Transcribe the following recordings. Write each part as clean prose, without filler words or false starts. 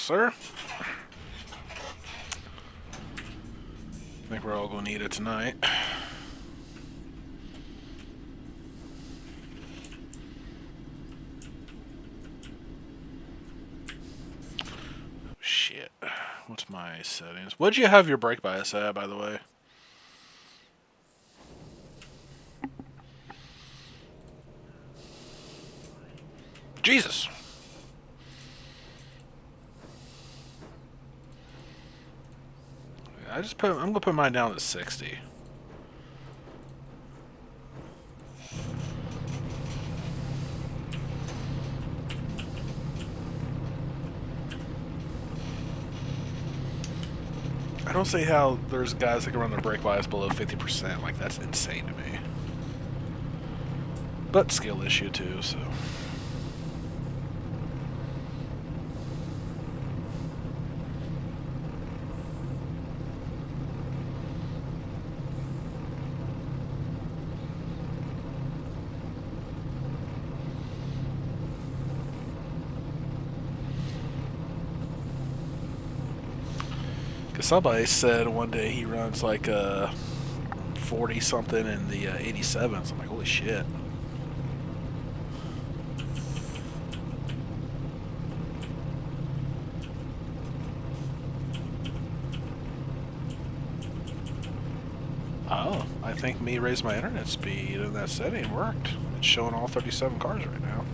sir. I think we're all going to need it tonight. Oh, shit. What's my settings? What'd you have your brake bias at, by the way? Jesus! I'm gonna put mine down to 60. I don't see how there's guys that can run their brake bias below 50%. Like, that's insane to me. But skill issue too, so. Because somebody said one day he runs like a 40 something in the 87s. I'm like, holy shit. Oh, I think me raising my internet speed in that setting worked. It's showing all 37 cars right now.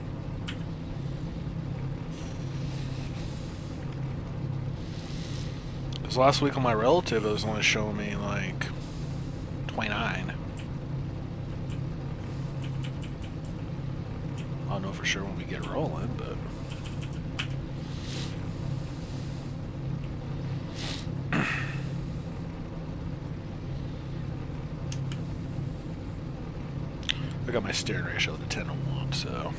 Because last week on my relative, it was only showing me like 29. I don't know for sure when we get rolling, but. I got my steering ratio to 10 to 1, so.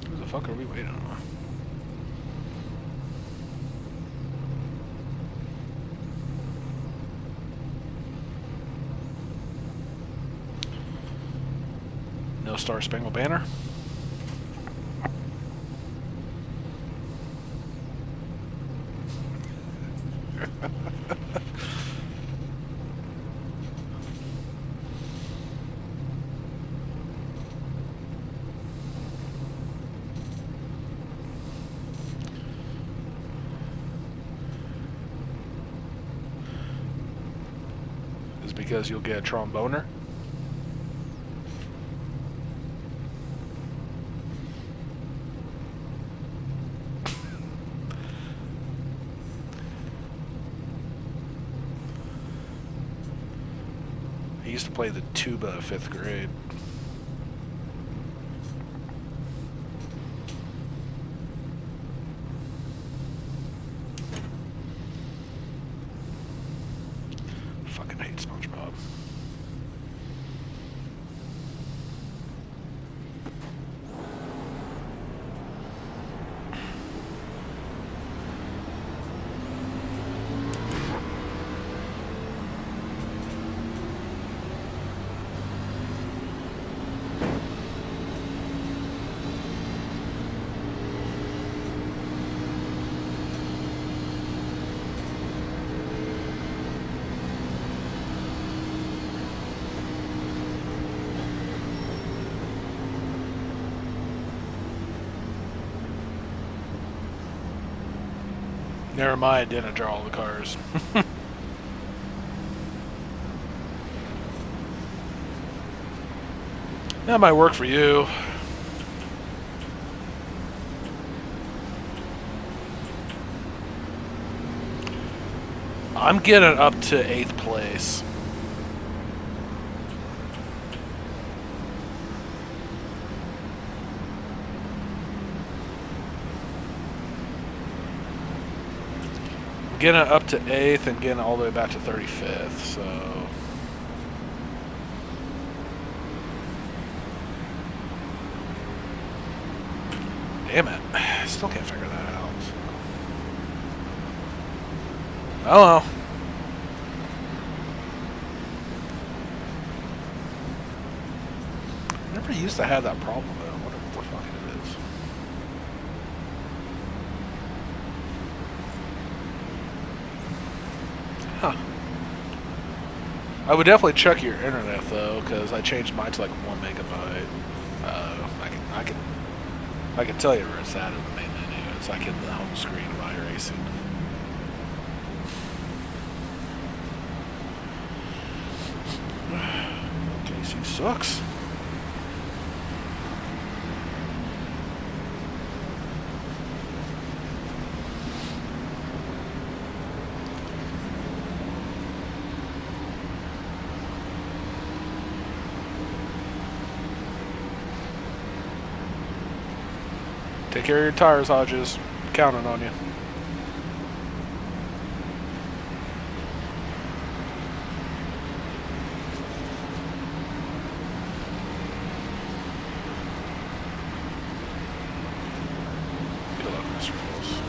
Who the fuck are we waiting on? No Star Spangled Banner? Is it because you'll get a tromboner? He used to play the tuba in 5th grade. Fucking hate SpongeBob. Never mind, didn't draw all the cars. That might work for you. I'm getting up to 8th place. I'm getting up to 8th and getting all the way back to 35th, so... Damn it. I still can't figure that out. So. Oh well. Never used to have that problem though. I wonder what the fuck it is. Huh. I would definitely check your internet though, because I changed mine to like 1 megabyte. I can tell you where it's at in the main menu. It's like in the home screen of iRacing. Casey sucks. Take care of your tires, Hodges. I'm counting on you. Good luck, Mr. Close.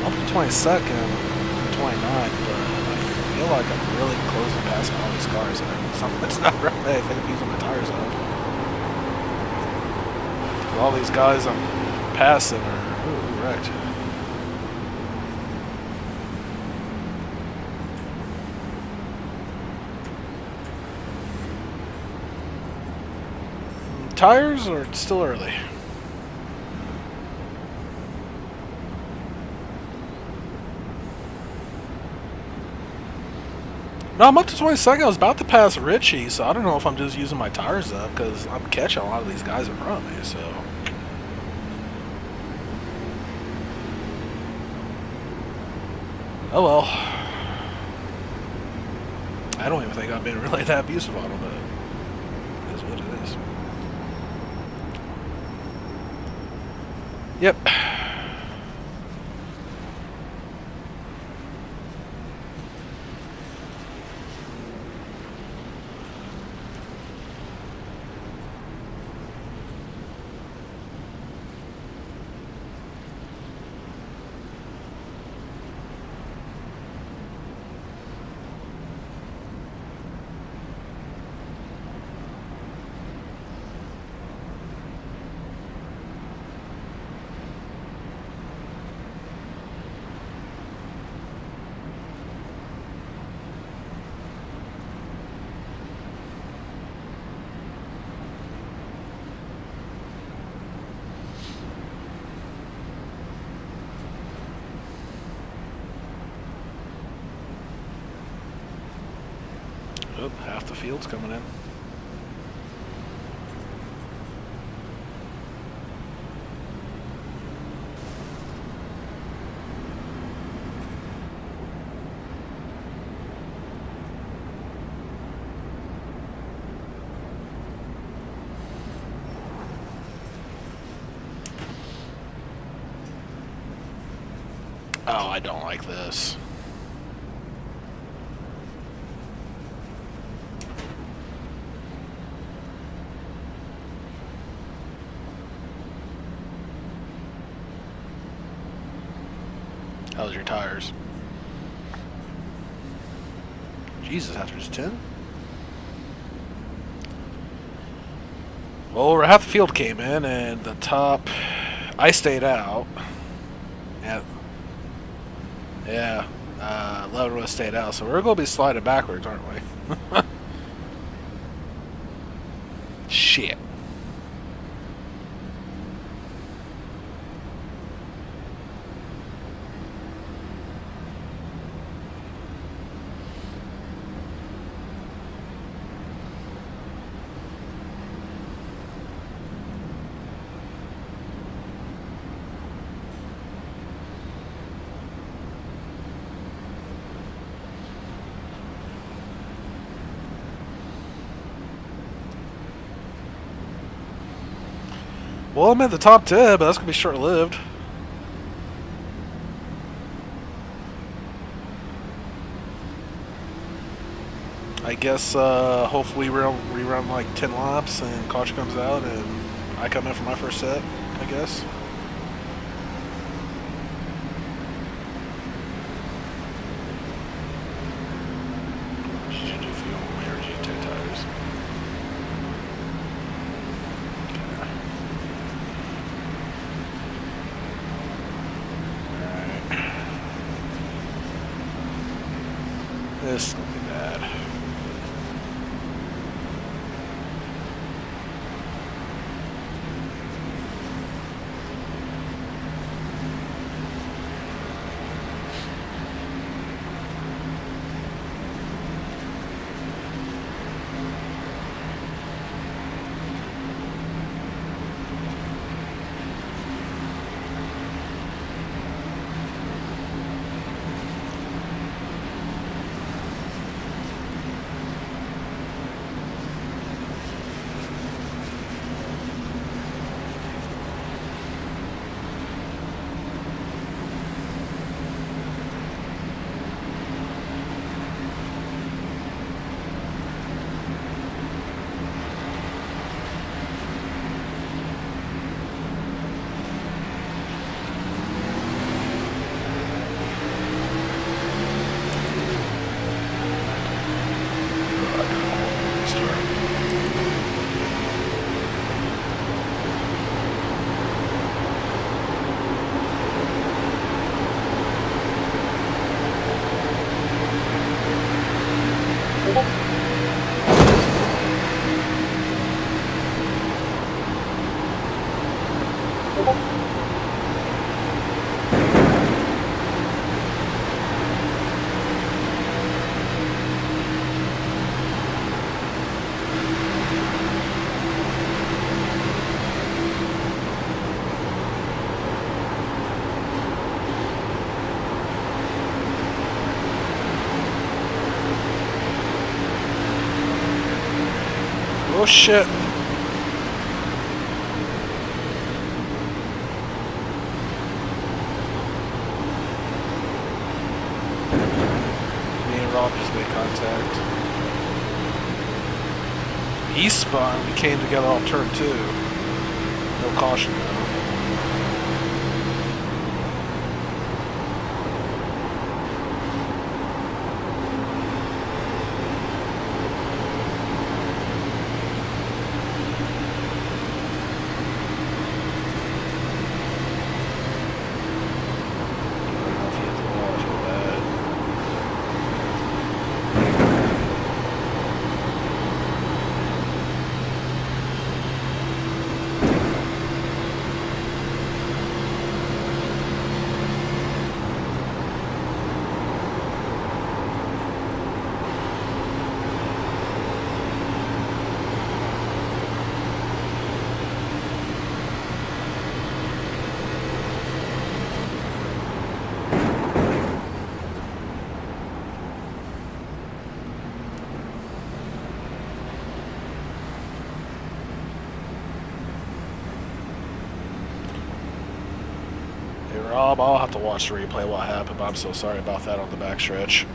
Up to 22nd, 29th, but I feel like I'm really close to passing all these cars. And something's not right. I think I'm using my tires up. All these guys I'm passing are wrecked. Tires are still early. No, I'm up to 22nd. I was about to pass Richie, so I don't know if I'm just using my tires up because I'm catching a lot of these guys in front of me. So, oh well. I don't even think I've been really that abusive on them, but it is what it is. Yep. Oh, half the field's coming in. Oh, I don't like this. How's your tires? Jesus, after just 10? Well, over half the field came in, and the top, I stayed out. Yeah. Yeah. 11 of us stayed out, so we're going to be sliding backwards, aren't we? Shit. Well, I'm at the top 10, but that's going to be short-lived. I guess hopefully we run like 10 laps and caution comes out and I come in for my first set, I guess. This is going to be bad. Oh shit. Me and Rob just made contact. He spun. We came together off turn 2. No caution though. Rob, I'll have to watch the replay what happened, but I'm so sorry about that on the backstretch.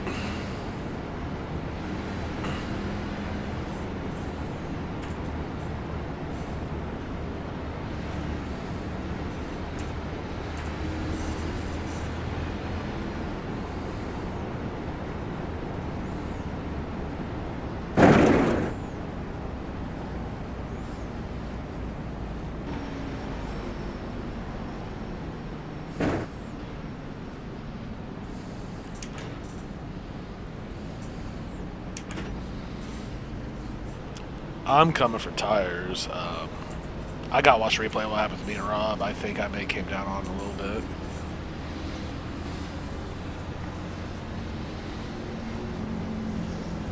I'm coming for tires. I got to watch the replay of what happened to me and Rob. I think I may came down on a little bit.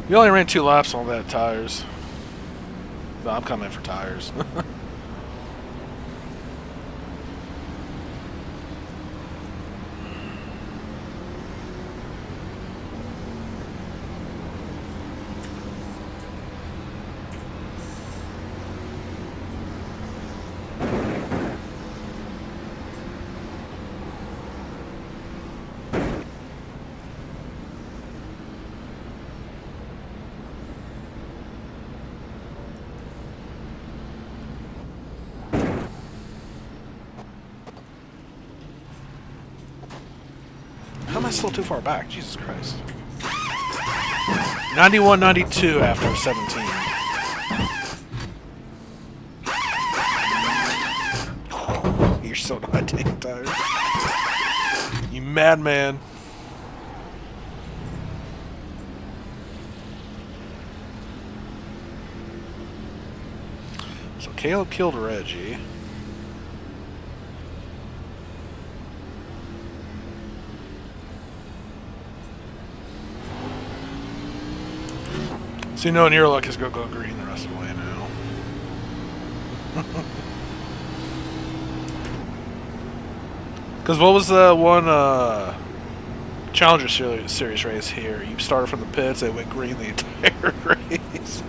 You only ran 2 laps on that tires. But I'm coming for tires. How am I still too far back? Jesus Christ. 91-92 after 17. You're so not taking tires. You madman. So Caleb killed Reggie. So you know, and your luck is going to go green the rest of the way now. Because what was the one Challenger Series race here? You started from the pits, it went green the entire race.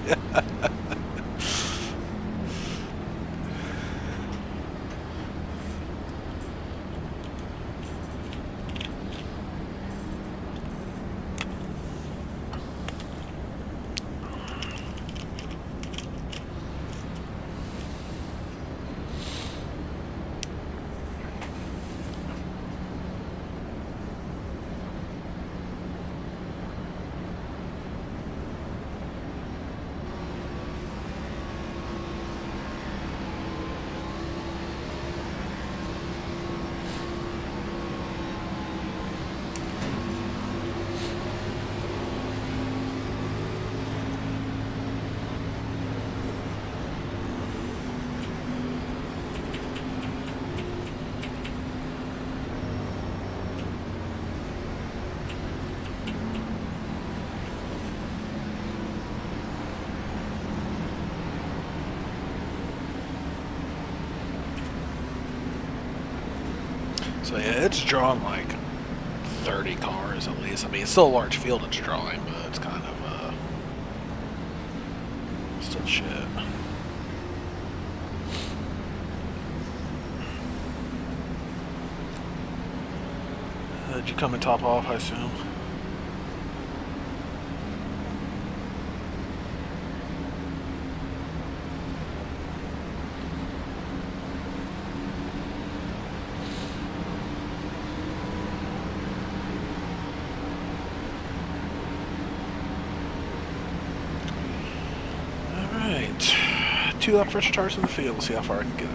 So yeah, it's drawn like 30 cars at least. I mean, it's still a large field it's drawing, but it's kind of still shit. Did you come and top off, I assume? Alright. 2 lap first tires in the field. We'll see how far I can get up.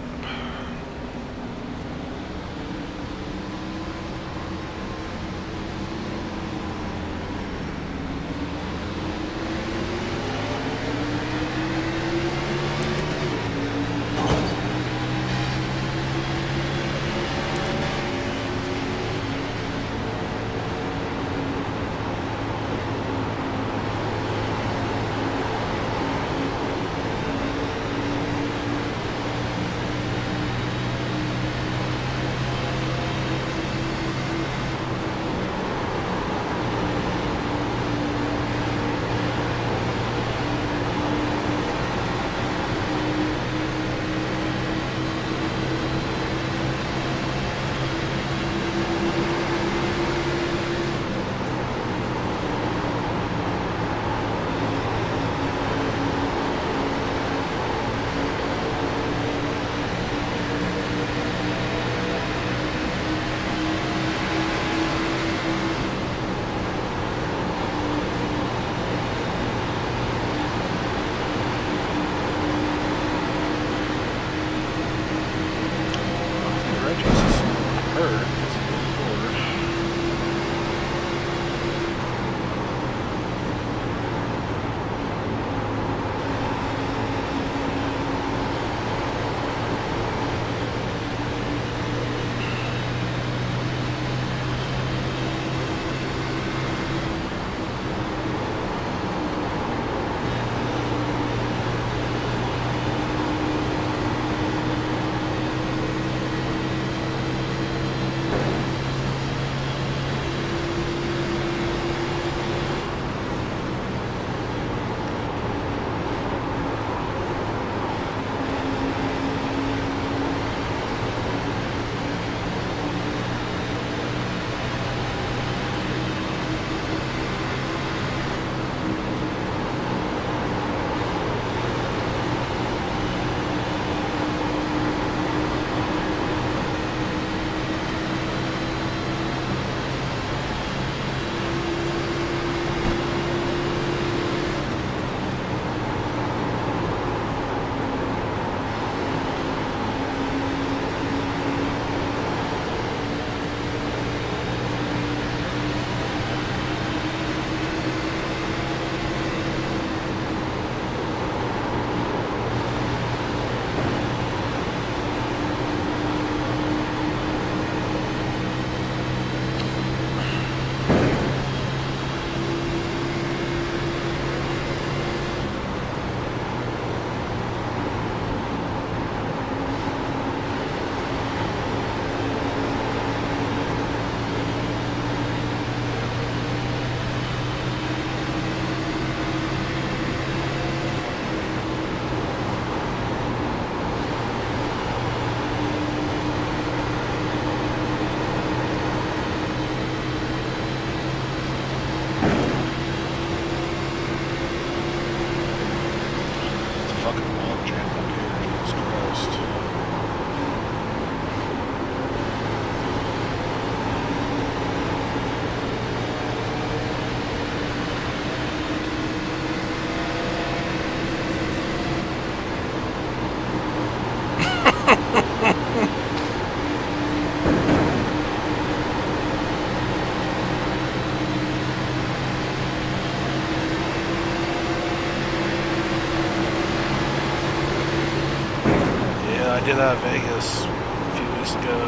I did that at Vegas a few weeks ago,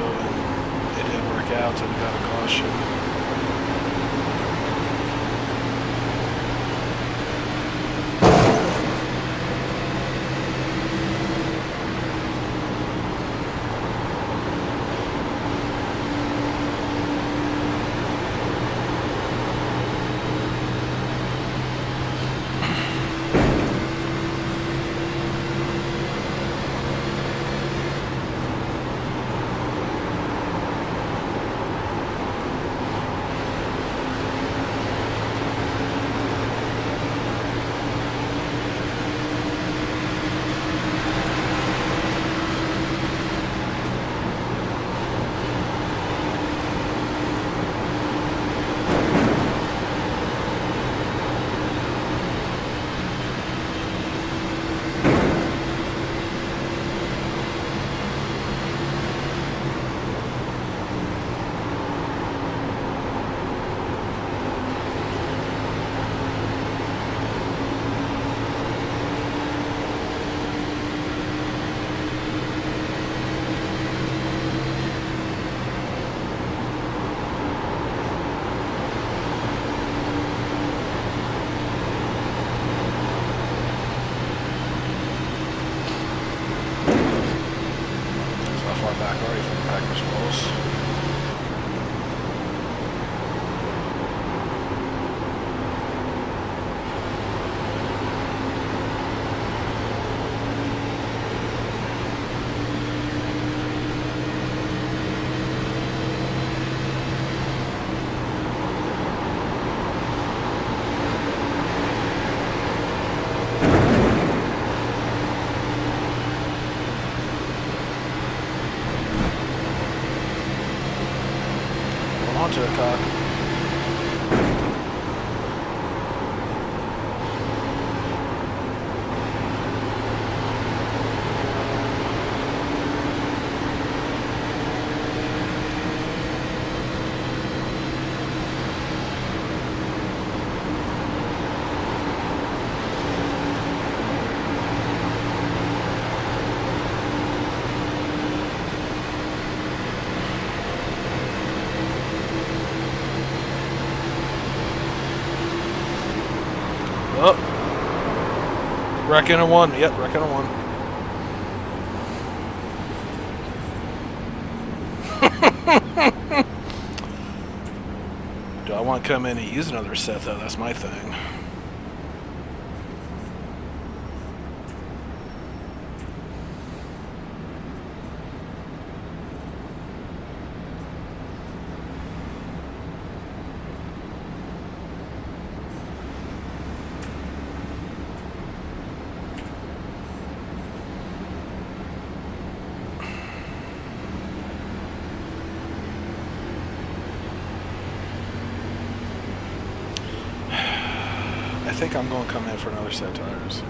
and it didn't work out until we got a caution. onto it, cock. Oh, wrecking a one. Yep, wrecking a one. Do I want to come in and use another set though? That's my thing. I think I'm going to come in for another set of tires.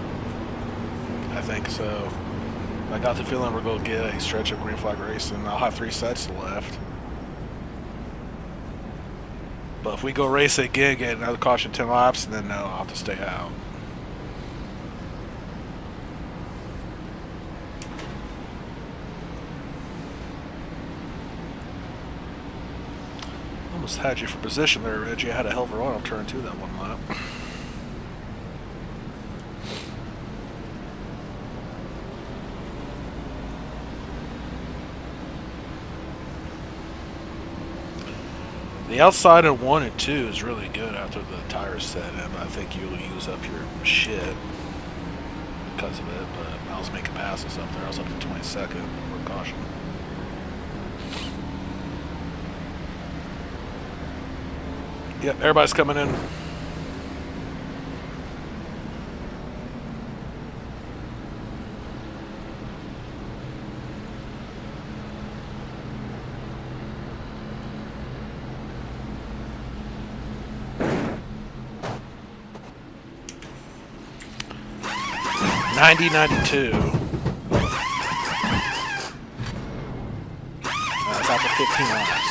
I think so. I got the feeling we're going to get a stretch of green flag racing. I'll have 3 sets left. But if we go race again, get another caution 10 laps, and then no, I'll have to stay out. Almost had you for position there, Reggie. I had a hell of a run off turn 2 that one lap. The outside in 1 and 2 is really good after the tires set in, but I think you'll use up your shit because of it. But I was making passes up there. I was up to 22nd for caution. Yep, everybody's coming in. $90.92. That's after 15 laps.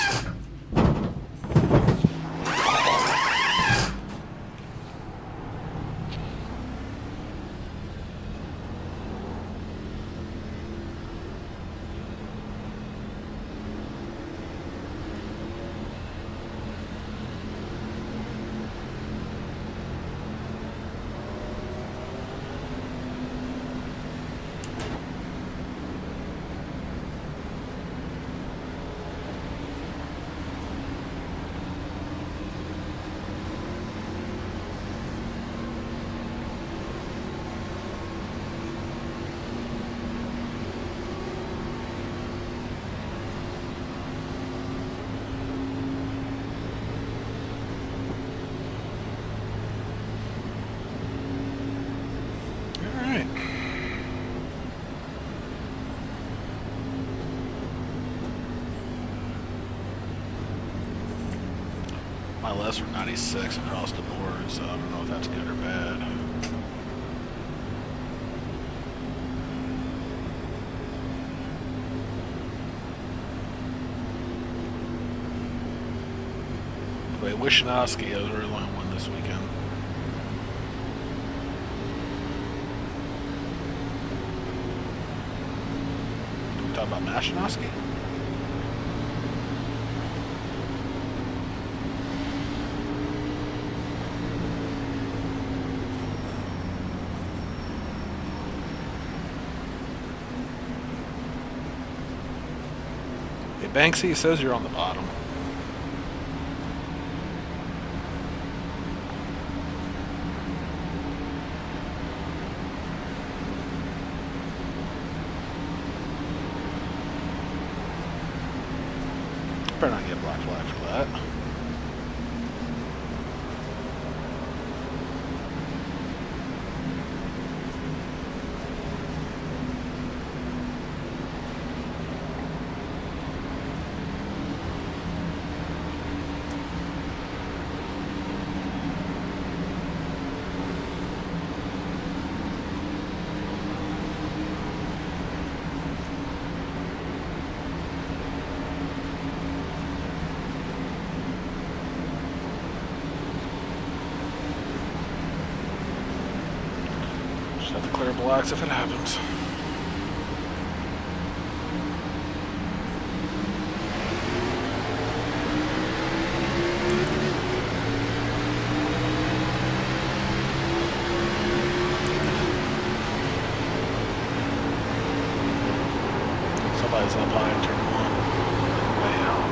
My less were 96 across the board, so I don't know if that's good or bad. Wait, Wishnowski has really only won this weekend. We talking about Mashinowski? Banksy, it says you're on the bottom. Better not get black flag for that. have to clear blocks if it happens. Somebody's up high in turn one. Way out.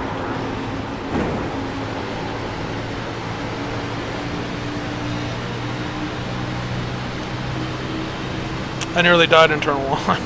I nearly died in turn one.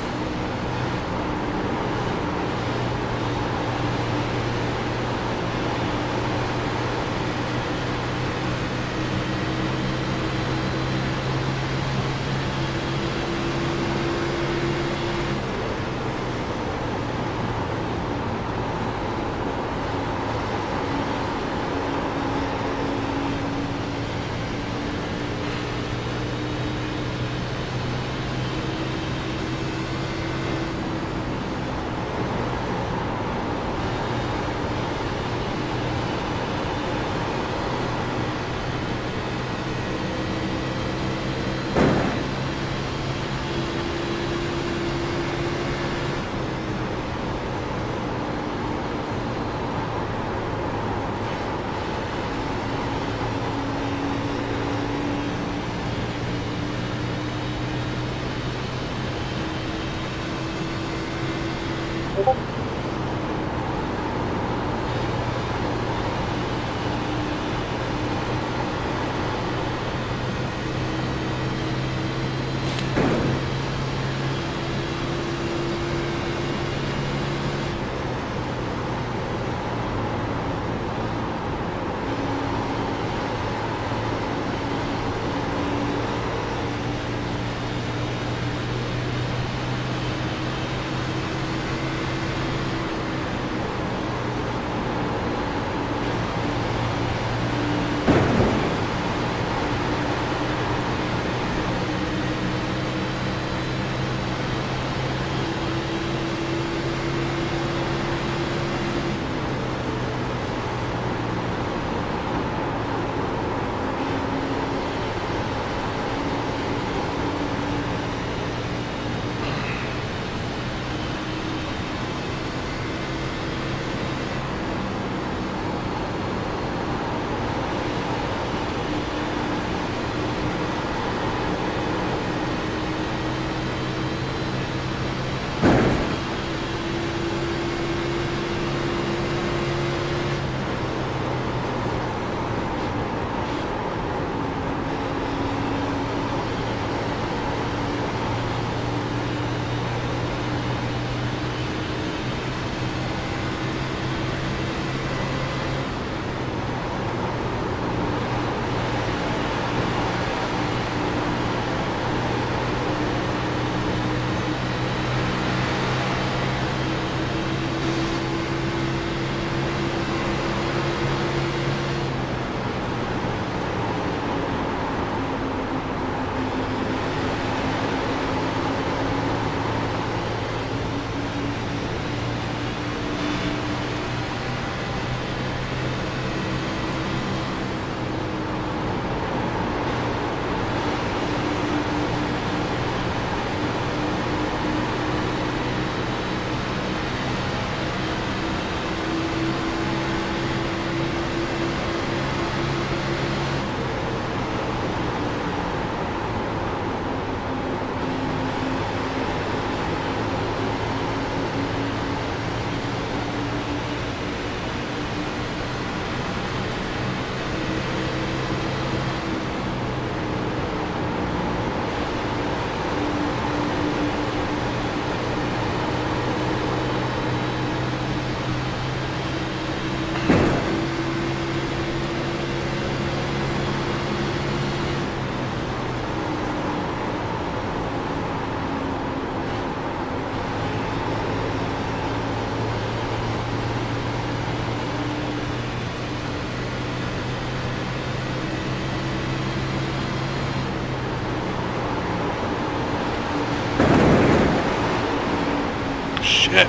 Shit.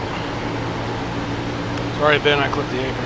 Sorry, Ben, I clipped the apron.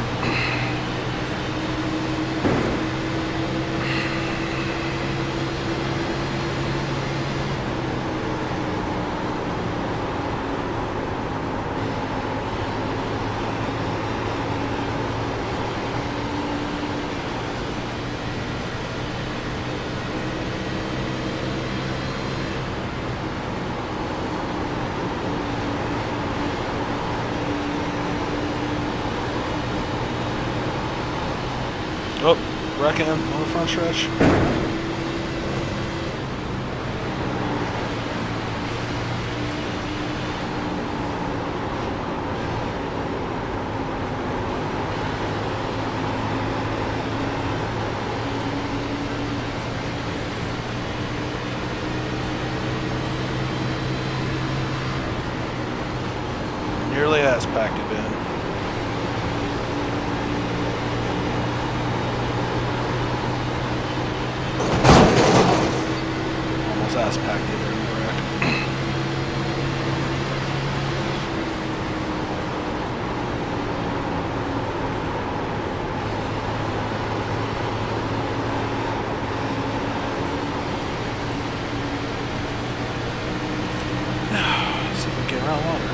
Oh, wrecking on the front stretch. Nearly as packed it in. Almost as packed it in the wreck. See if we can get around water.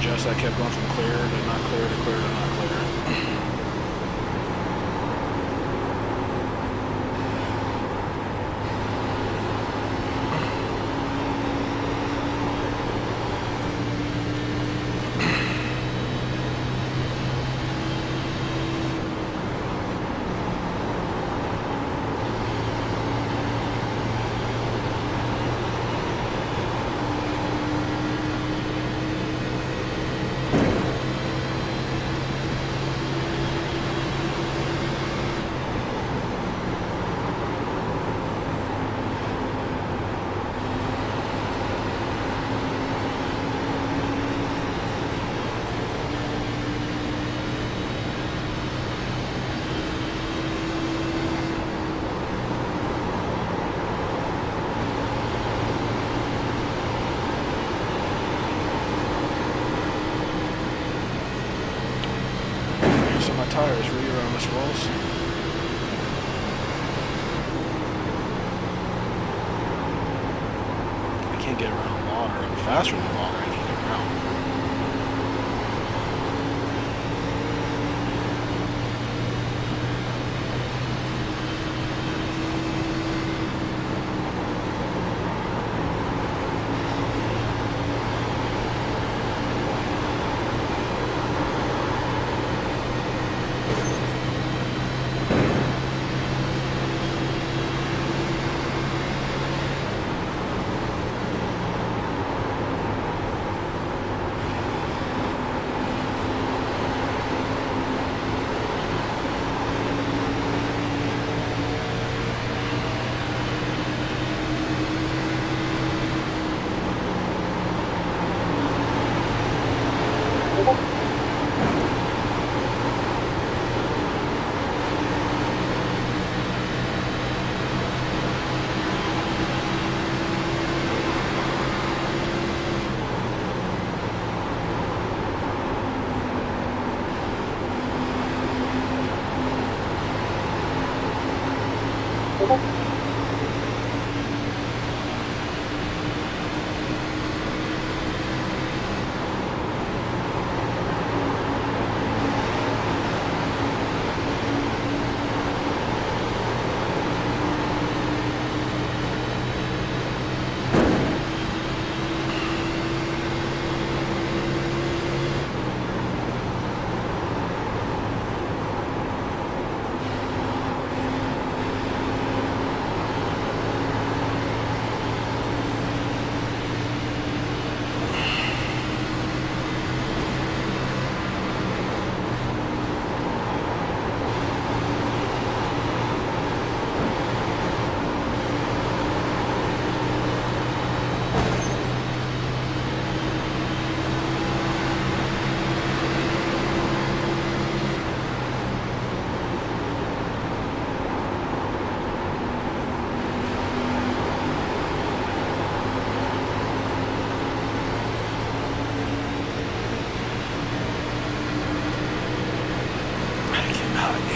Just I kept going from clear to not clear to clear to not clear. So my tires really around this walls. I can't get around water. I'm faster than water. I can't get around.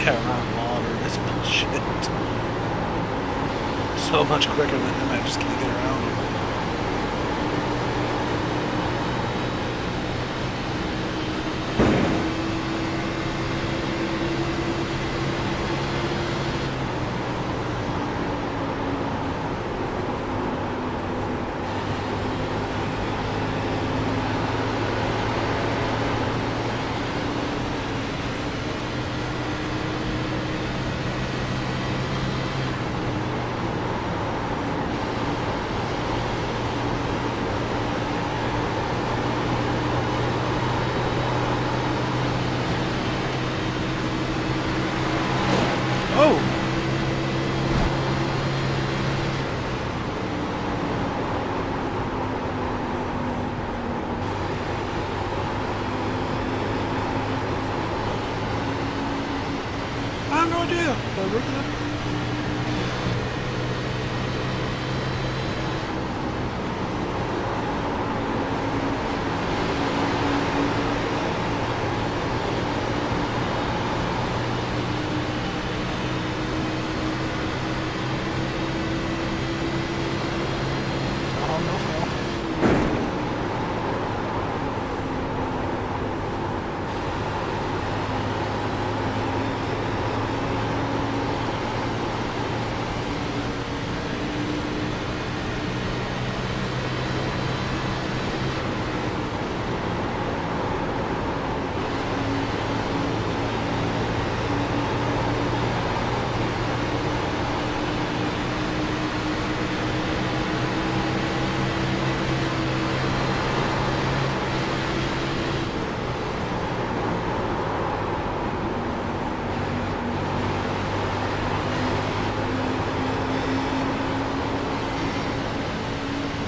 Yeah, around water. It's bullshit. So much quicker than him. I just can't get around him. Oh! I have no idea, but we're good. Oh, no fail.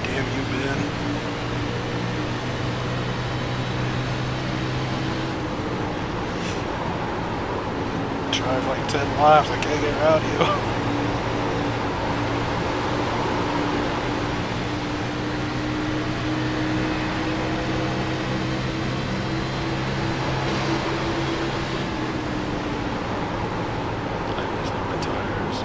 Damn you, Ben. Drive like 10 laps, I can't get around you. I just need my tires.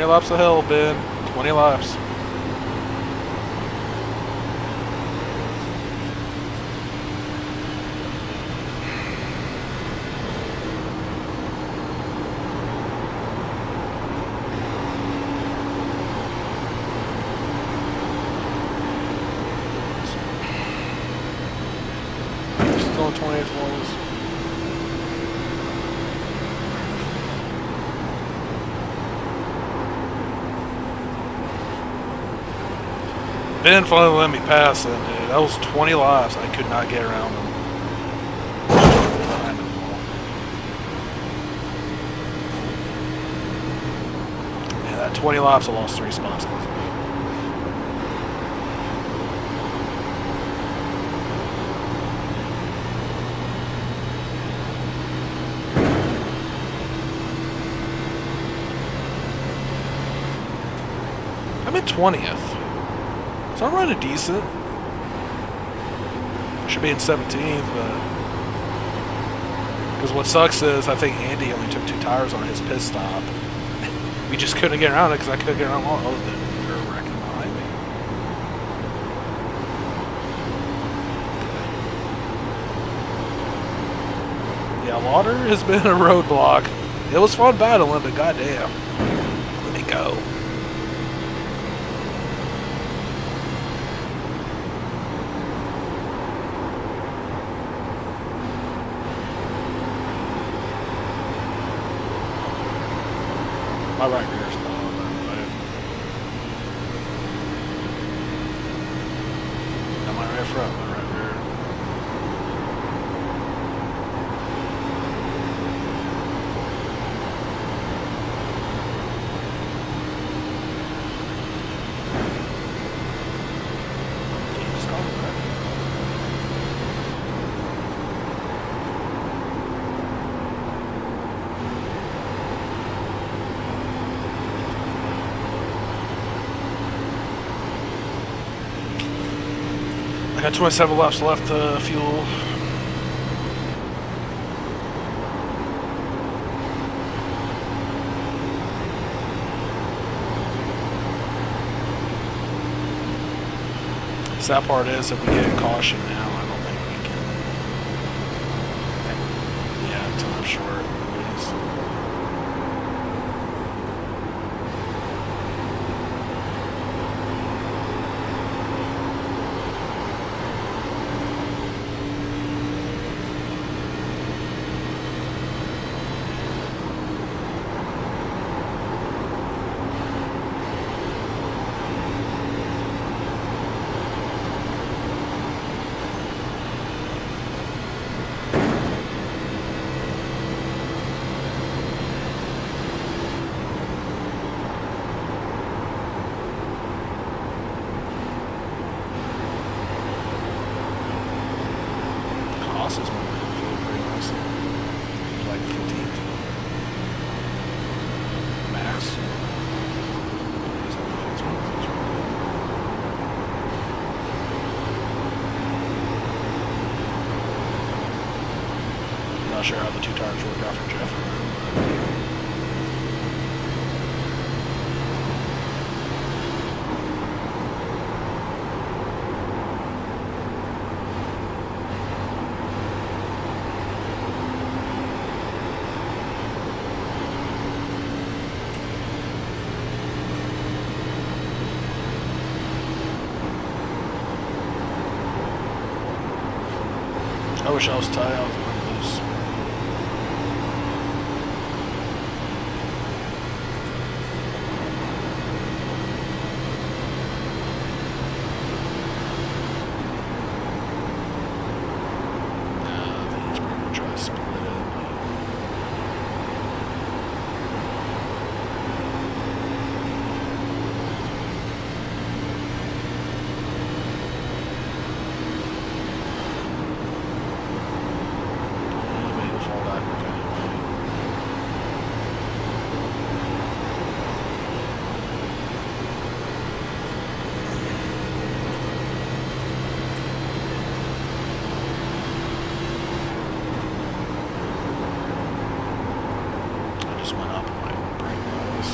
20 laps of hell, Ben. 20 laps. Still 28 floors. Ben finally let me pass him, dude. That was 20 laps. I could not get around him. Yeah, that 20 laps, I lost 3 spots. I'm in 20th. So I'm running decent. Should be in 17th, but because what sucks is I think Andy only took 2 tires on his pit stop. We just couldn't get around it because I couldn't get around. Oh, they're wrecking behind me. Yeah, water has been a roadblock. It was fun battling, but goddamn, let me go. My right rear's not on that way. Not my right front, my right rear. Can you just call it back? I got 27 laps left to fuel. Sad part is if we get a caution now, I don't think we can. Yeah, time short at least. Is moving pretty nicely. Like 15th. Max. Is that the 15th? I'm not sure how the 2 tires work out for Jeff. I wish I was tight. I was running loose. I think he's probably gonna try to split it. Went up my brake levels.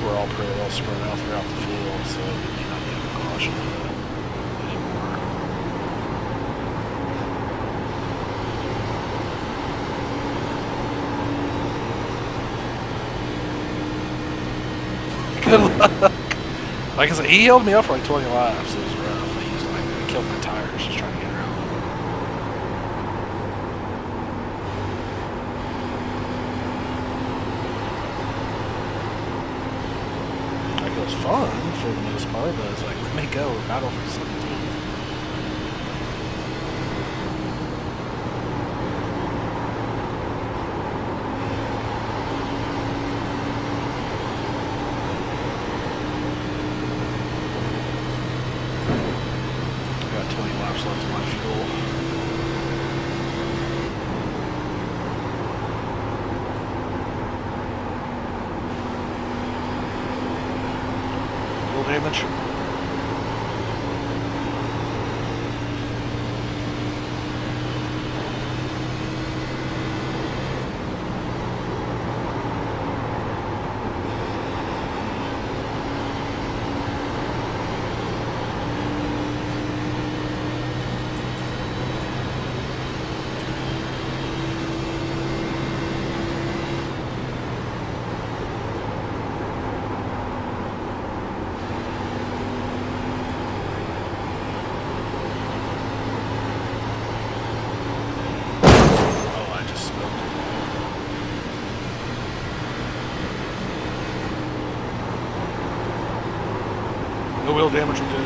we're all pretty well spread out throughout the field, so we may not get a caution anymore. Good luck. Like I said, he held me up for like 20 laps. It was rough. I killed my tires just trying to get around. Like it was fun for the most part, but it's like, let me go. Battle for 17th. Left of my fuel. Fuel damage. No wheel damage, we're good.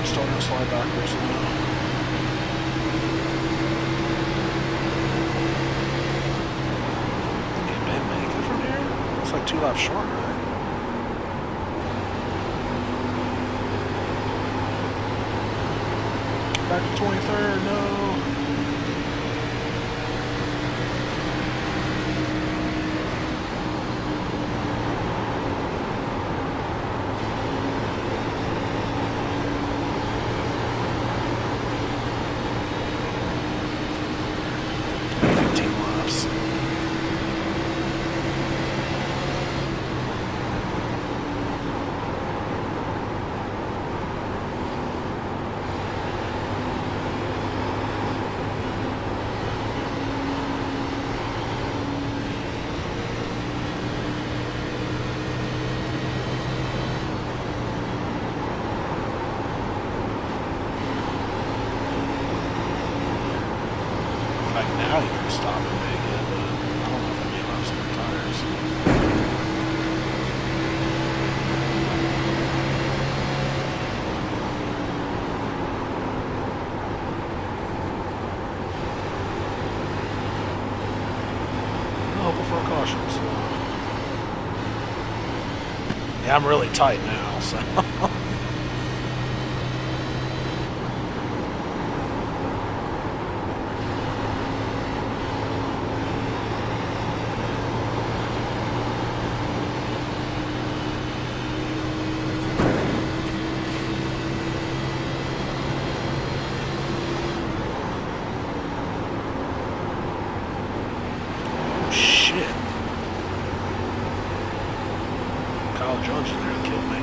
Starting to slide backwards now. Can Ben make it from here? It's like 2 laps short, right? Back to 23rd, no. Like now you can stop and make it, but I don't know if I gave up some tires. I'm hoping for a caution, so. Yeah, I'm really tight now, so. Jones is there to kill me.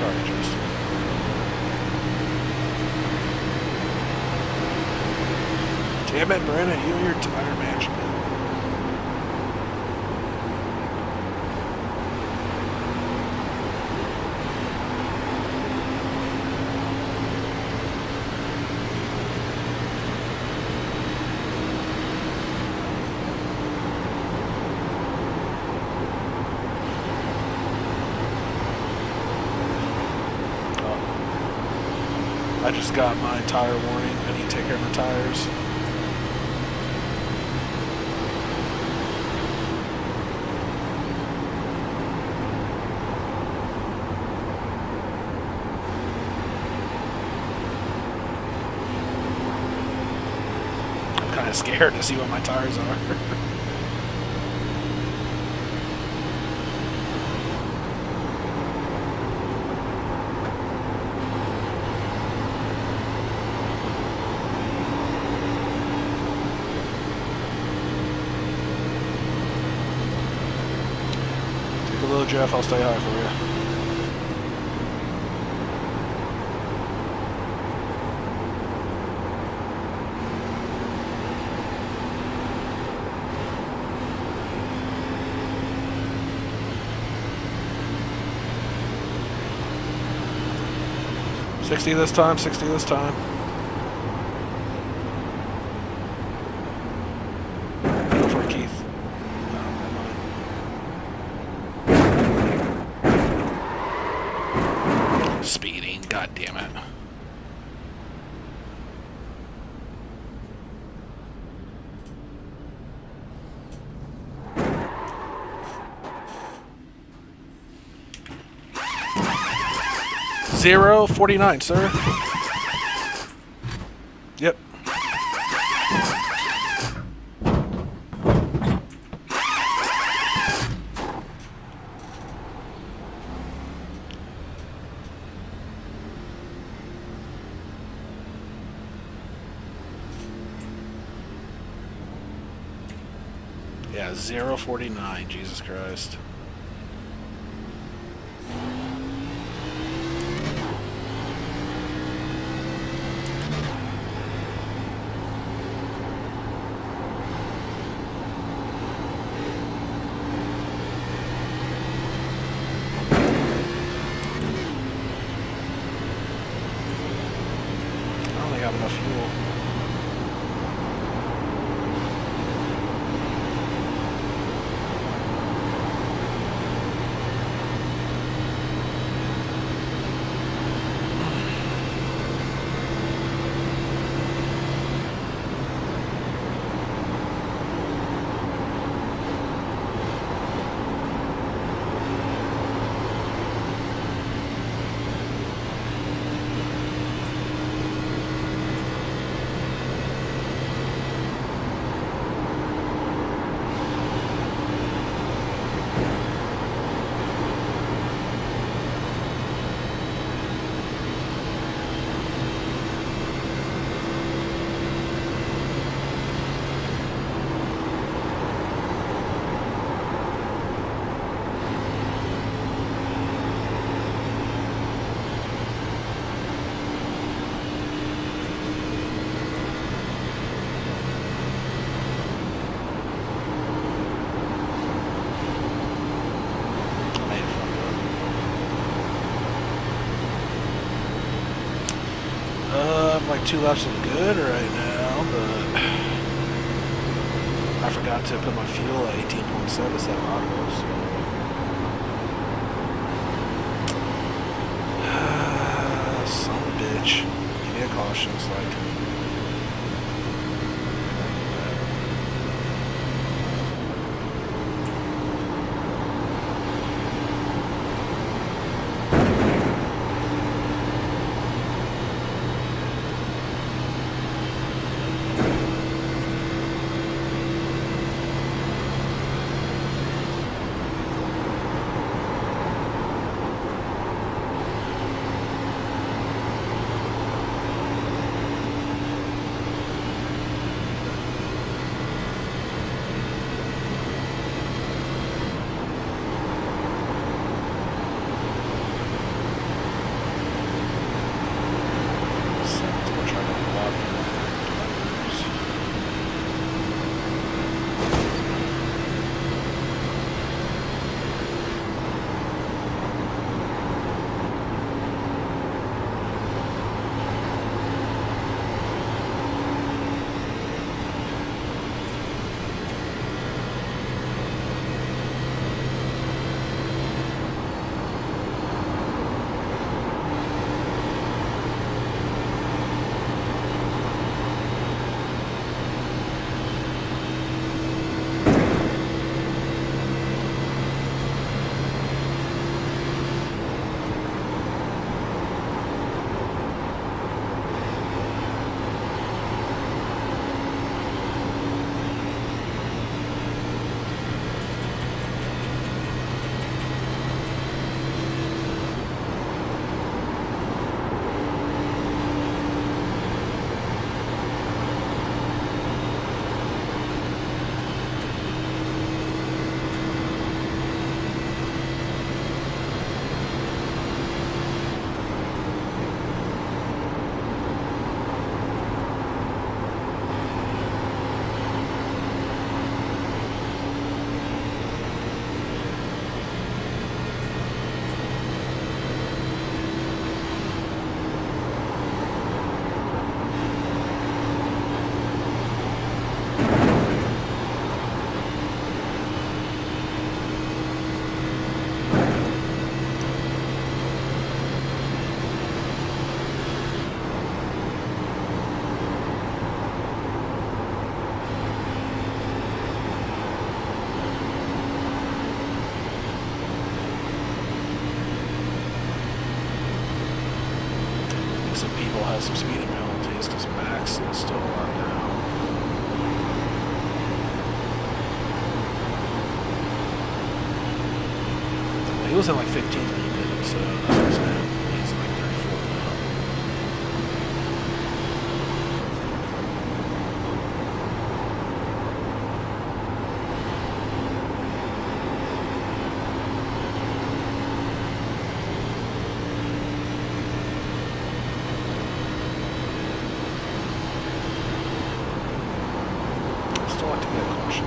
Sorry, Justin. Damn it, Brandon, you and your tire management. I just got my tire warning. I need to take care of my tires. I'm kind of scared to see what my tires are. Hello, Jeff. I'll stay high for you. $60 this time. $60 this time. Go for it, Keith. Speeding, god damn it. $0.49, sir. Yep. Yeah, 0.49, Jesus Christ. I don't think I have enough fuel. I'm like 2 laps of good right now, but I forgot to put my fuel at 18.77 auto, so. Son of a bitch. Give me a caution, it's like. some people have some speeding penalties because Max is still on now. He was in like 15th when he pitted, so that's what I'm saying. He's like 34th now. I still like to get a caution.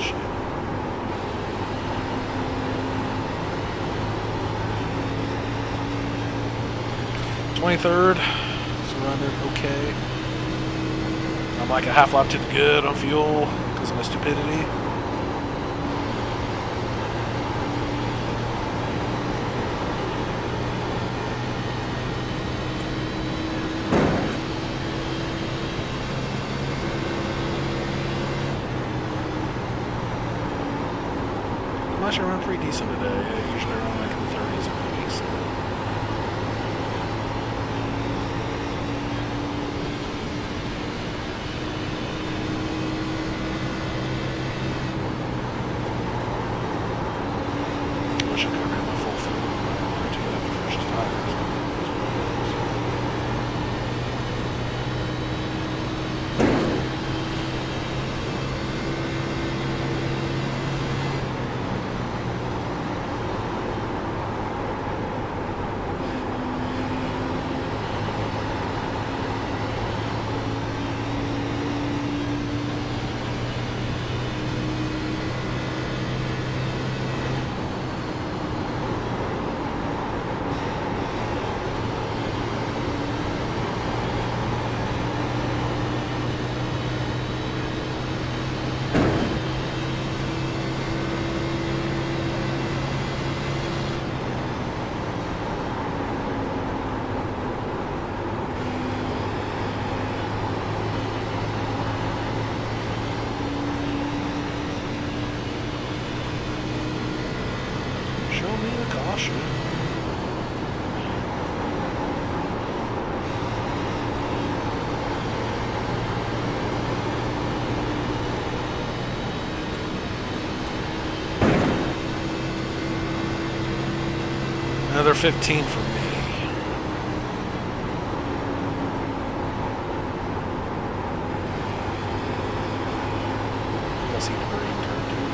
Shit. 23rd, so running okay. I'm like a half lap to the good on fuel because of my stupidity. I'm actually running pretty decent today. I usually run like in the 30s or 40s. Wish I could have ran my full field. I do have the freshest tires. Show me a caution. Another 15 for me. Guess he green turn two.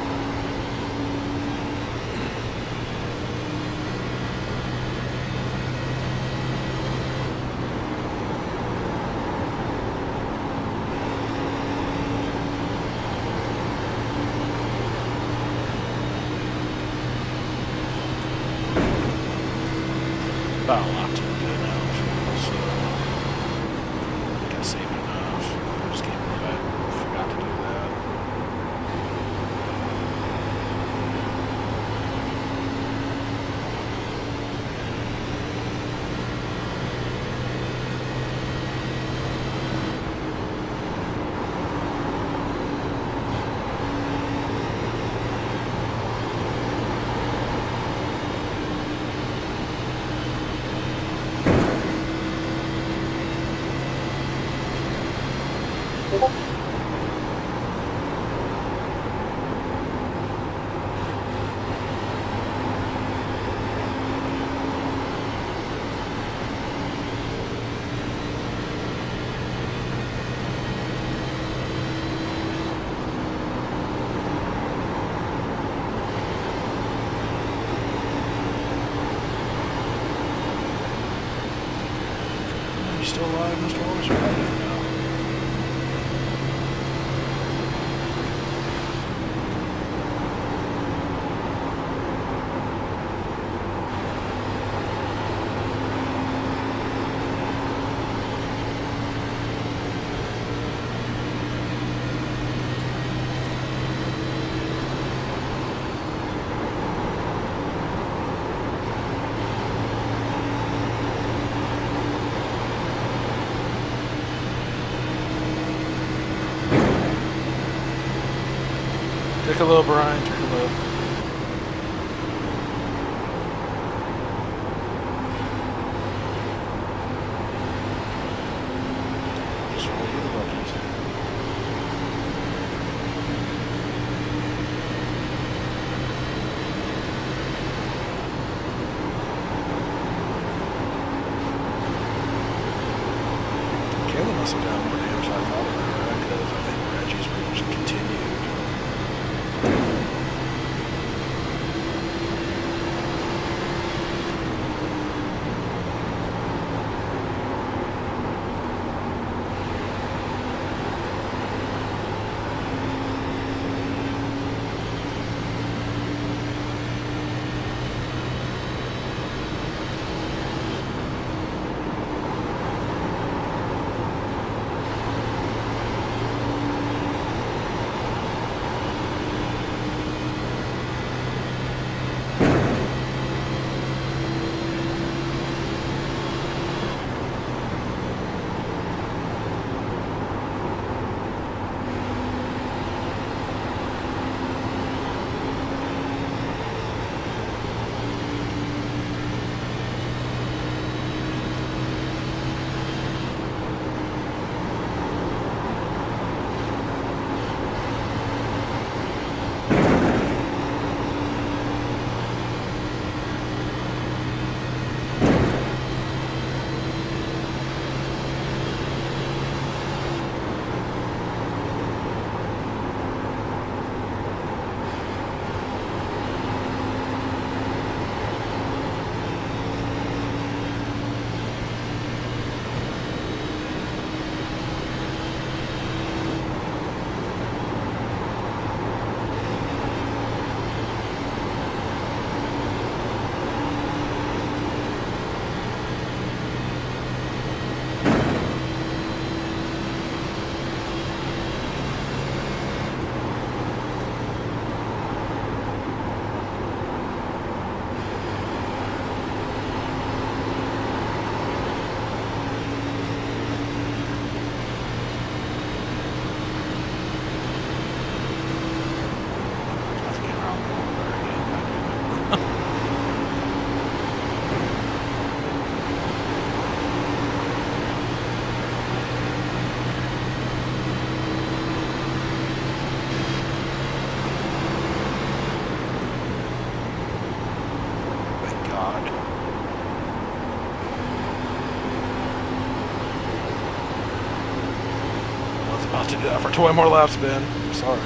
About a lot to do now, so I think I saved enough. I just can't believe I forgot to do that. Are you still alive, Mr. Wallace? No. Take a little, Brian. Take a little. Just roll you the buttons. Kayla must have done more damage than I thought of her, because I think Reggie's pretty much continued. I'll have to do that for 20 more laps, Ben. I'm sorry.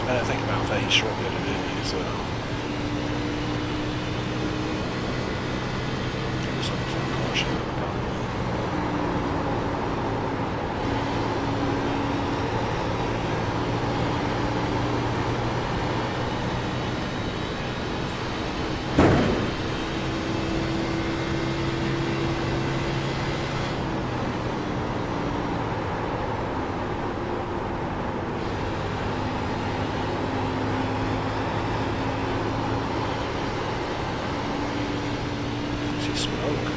I didn't think about that. He's short-pitted, didn't he? So he was looking for a caution, probably. Smoke.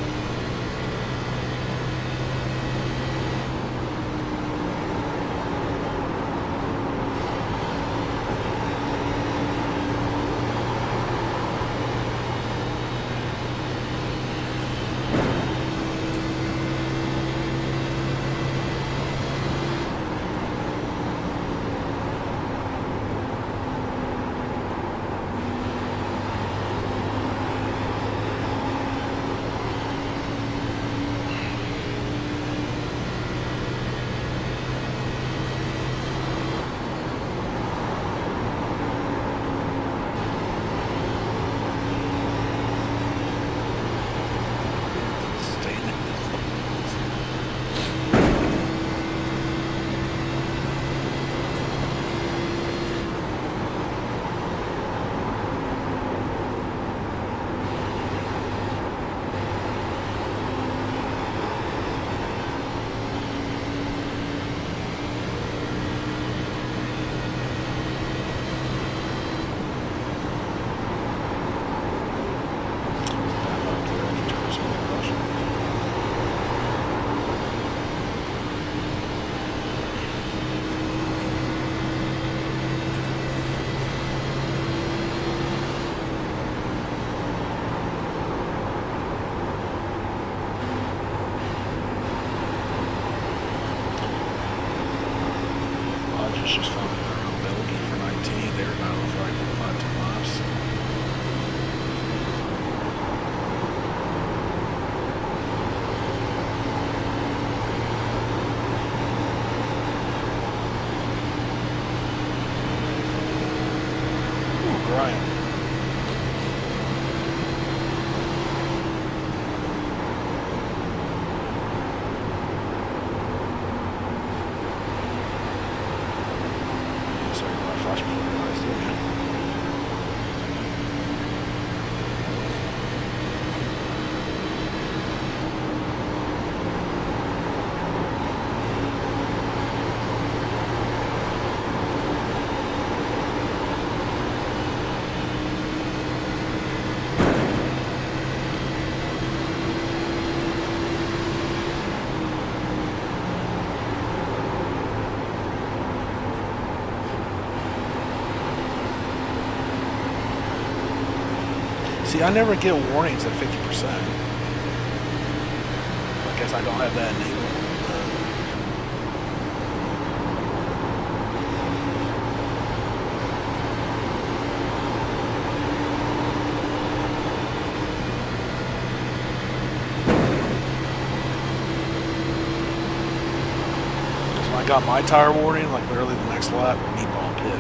Just found around Belgium for 19. They were battling for like 5 laps. Ooh, Brian. See, I never get warnings at 50%. guess I don't have that enabled. Because when I got my tire warning, like literally the next lap, meatball pit.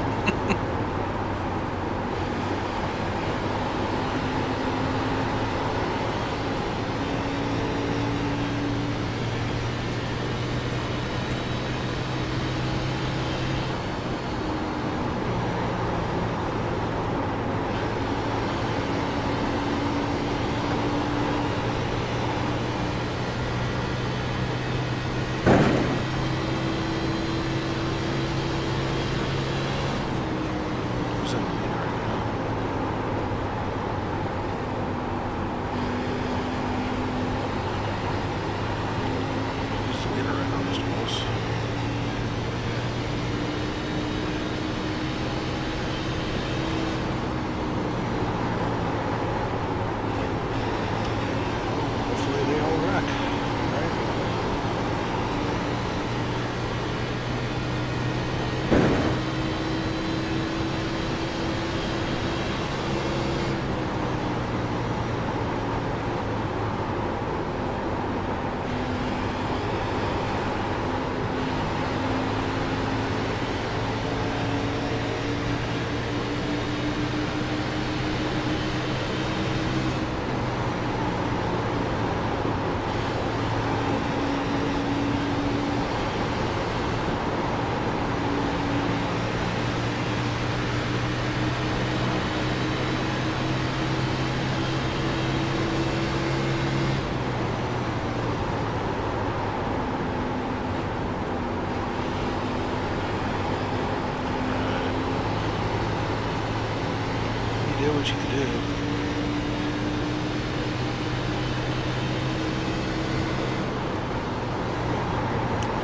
Do what you can do.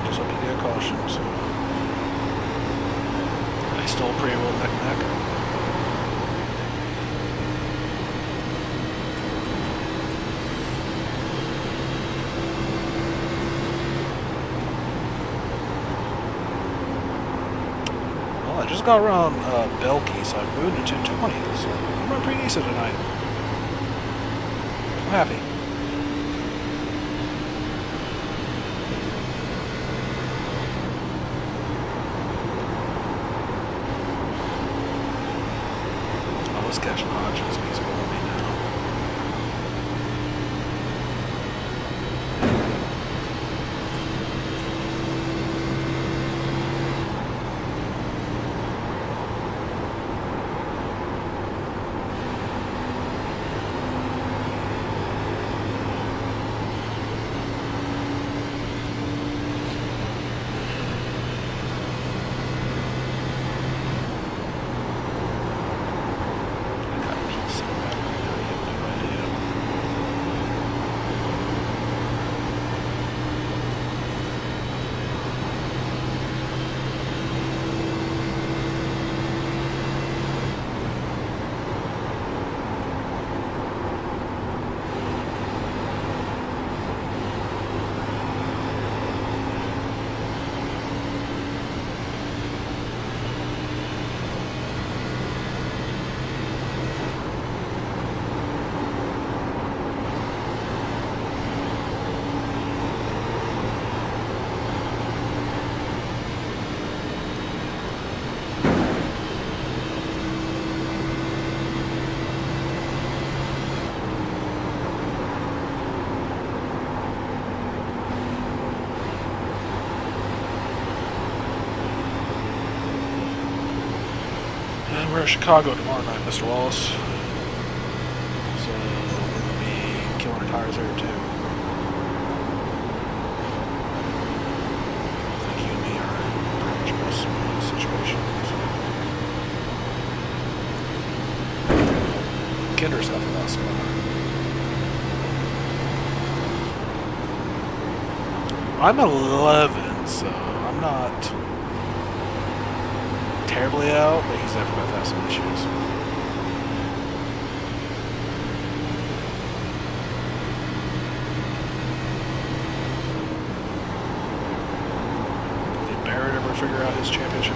Just hope you get a caution. So I stole pretty well neck and neck. Well, I just got around Belkey, so I moved to 220. So I'm running pretty decent tonight. I'm happy. I was catching Hodges, he's below me now. We're in Chicago tomorrow night, Mr. Wallace. So we're going to be killing tires there too. I think you and me are pretty much most of the situation. Kinder's got the last spot. I'm 11, so I'm not terribly out, but he's definitely going to have some issues. figure out his championship.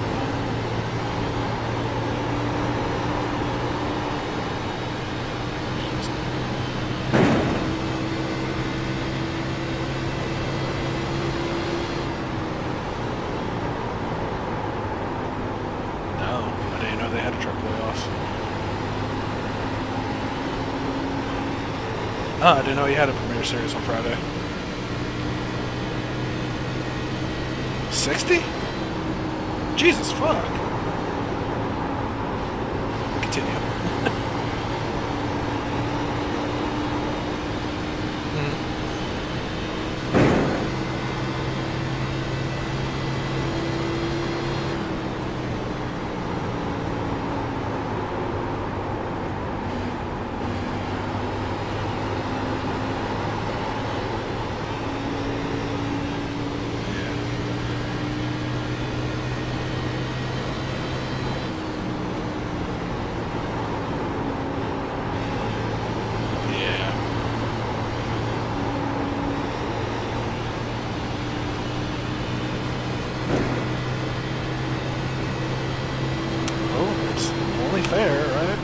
Oh, I didn't know he had a Premier Series on Friday. 60? Jesus, fuck. Continue. Fair, right?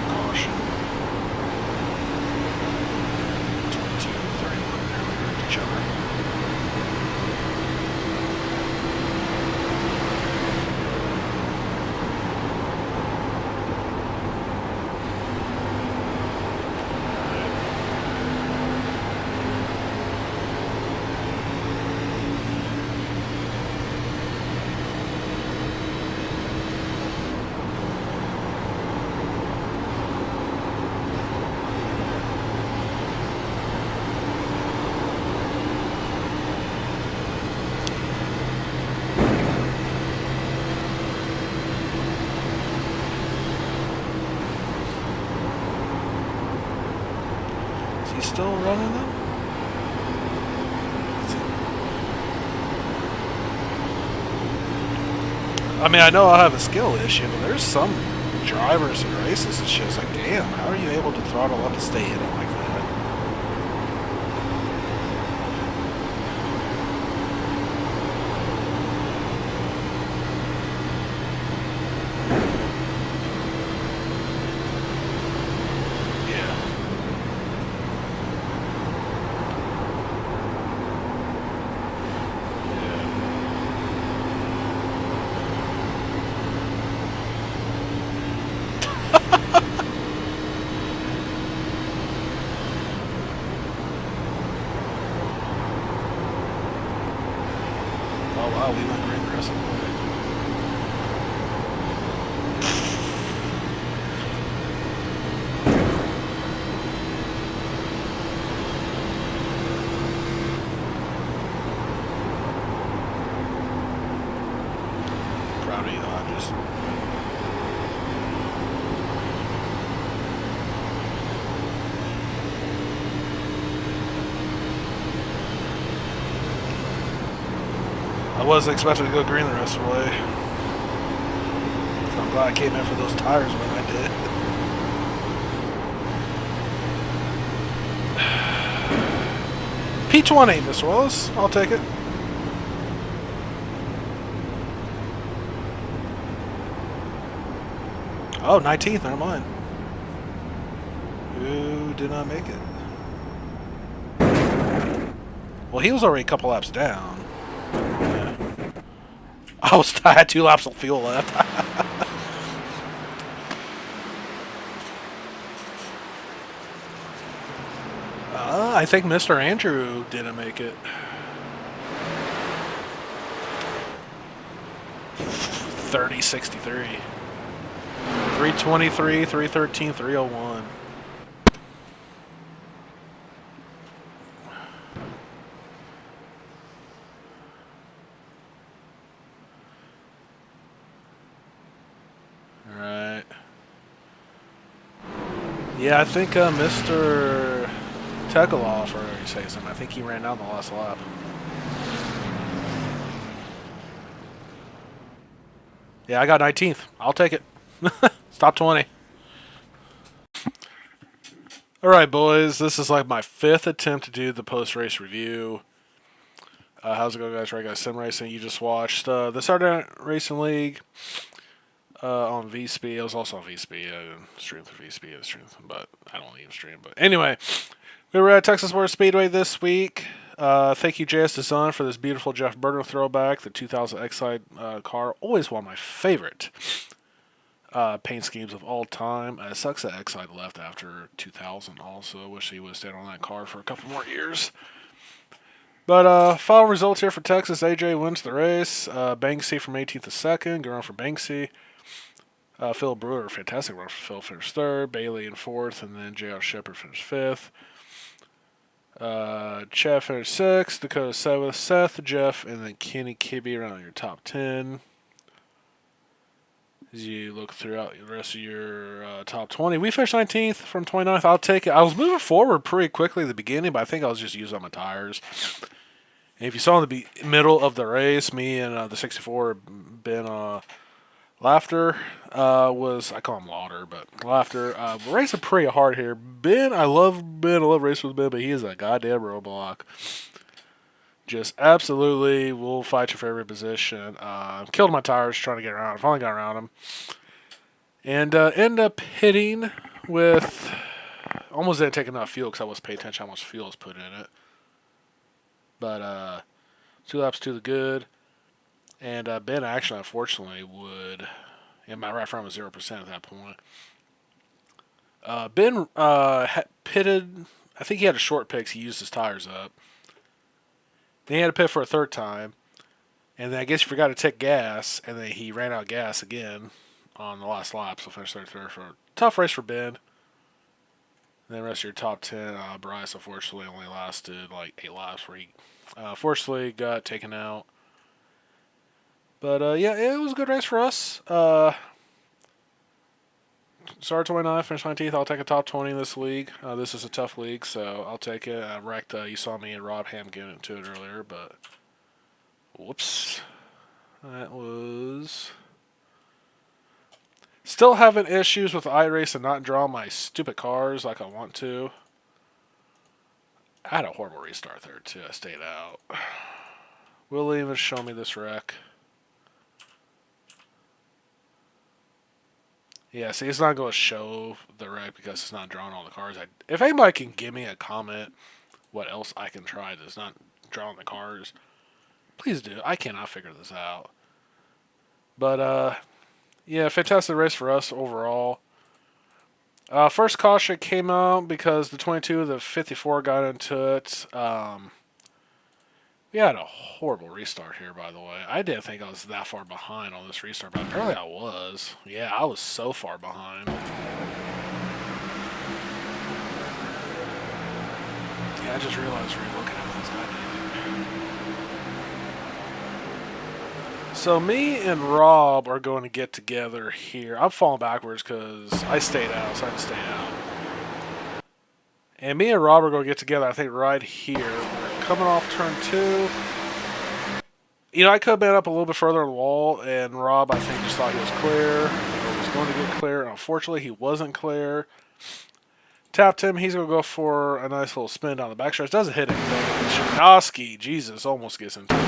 Caution. 22, 31, there we hurt each other. He's still running them? I mean, I know I'll have a skill issue, but there's some drivers and races and shit. It's like, damn, how are you able to throttle up and stay in it like that? Oh wow, we went green the rest of the way. Proud of you, Hodges. I wasn't expecting to go green the rest of the way. So I'm glad I came in for those tires when I did. P20, Miss Wallace. I'll take it. Oh, 19th, never mind. Who did not make it? Well, he was already a couple laps down. I had 2 laps of fuel left. I think Mr. Andrew didn't make it. 3063. 323, 313, 301. Alright. Yeah, I think Mr. Tekaloff, or you say something. I think he ran down the last lap. Yeah, I got 19th. I'll take it. Stop 20. All right, boys. This is like my 5th attempt to do the post-race review. How's it going, guys? Right, guys. Sim Racing. You just watched the Saturday Night Racing League on VSpeed. It was also on VSpeed. I didn't stream through VSpeed, but I don't even stream. But anyway, we were at Texas Motor Speedway this week. Thank you, JS Design, for this beautiful Jeff Berger throwback. The 2000 Excite car, always one of my favorite paint schemes of all time. It sucks that Excite left after 2000 also. I wish he would have stayed on that car for a couple more years. But final results here for Texas. AJ wins the race. Banksy from 18th to 2nd. Good run for Banksy. Phil Brewer, fantastic run for Phil, finished 3rd. Bailey in 4th. And then J.R. Shepard finished 5th. Chad finished 6th. Dakota 7th. Seth, Jeff, and then Kenny Kibbe around your top 10. As you look throughout the rest of your top 20, we finished 19th from 29th. I'll take it. I was moving forward pretty quickly at the beginning, but I think I was just using my tires. And if you saw in the middle of the race, me and the 64, Ben Laughter was, I call him Lauder, but Laughter, racing pretty hard here. Ben, I love racing with Ben, but he is a goddamn roadblock. Just absolutely will fight your favorite position. Killed my tires trying to get around. I finally got around him. And end up hitting with, almost didn't take enough fuel because I wasn't paying attention how much fuel was put in it. But 2 laps to the good. And Ben actually, unfortunately, would, and my right front was 0% at that point. Ben pitted, I think he had a short pit because he used his tires up. Then he had to pit for a 3rd time. And then I guess he forgot to take gas, and then he ran out of gas again on the last lap, so finished 33rd for a tough race for Ben. And then the rest of your top 10, Bryce unfortunately only lasted like 8 laps where he unfortunately got taken out. But yeah, it was a good race for us. Started 29th, finished 19th. I'll take a top 20 in this league. This is a tough league, so I'll take it. I wrecked, you saw me and Rob Ham get into it earlier, but whoops. That was... Still having issues with iRacing not drawing my stupid cars like I want to. I had a horrible restart there, too. I stayed out. Will even show me this wreck. Yeah, see, it's not going to show the wreck because it's not drawing all the cars. If anybody can give me a comment what else I can try that's not drawing the cars, please do. I cannot figure this out. But, yeah, fantastic race for us overall. First caution came out because the 22 of the 54 got into it. We had a horrible restart here, by the way. I didn't think I was that far behind on this restart, but apparently I was. Yeah, I was so far behind. Yeah, I just realized re-looking at this, goddamn it. So me and Rob are going to get together here. I'm falling backwards because I stayed out, so I had to stay out. And me and Rob are going to get together, I think, right here. We're coming off turn 2. You know, I could have been up a little bit further on the wall, and Rob, I think, just thought he was clear. He was going to get clear. Unfortunately, he wasn't clear. Tapped him. He's going to go for a nice little spin down the backstretch. Doesn't hit anything. Shinoski, Jesus, almost gets into it.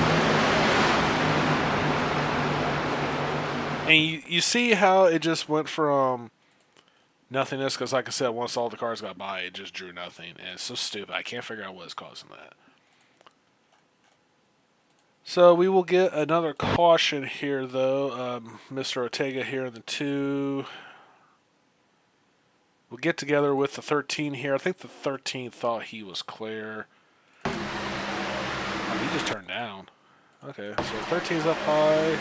And you see how it just went from nothingness, because like I said, once all the cars got by, it just drew nothing. And it's so stupid. I can't figure out what is causing that. So we will get another caution here, though. Mr. Ortega here in the 2. We'll get together with the 13 here. I think the 13 thought he was clear. Oh, he just turned down. Okay, so 13's up high.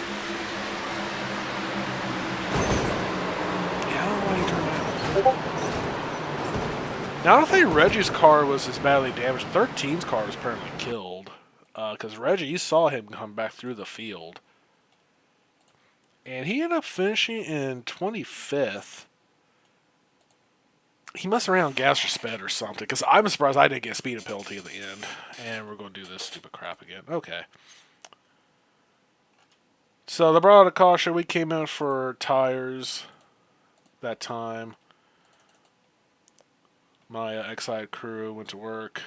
Yeah, I don't know why he turned down. Now, I don't think Reggie's car was as badly damaged. 13's car was apparently killed. Because Reggie, you saw him come back through the field. And he ended up finishing in 25th. He must have ran on gas or sped or something, because I'm surprised I didn't get a speed penalty at the end. And we're going to do this stupid crap again. Okay. So they brought out a caution. We came in for tires that time. My Exide crew went to work.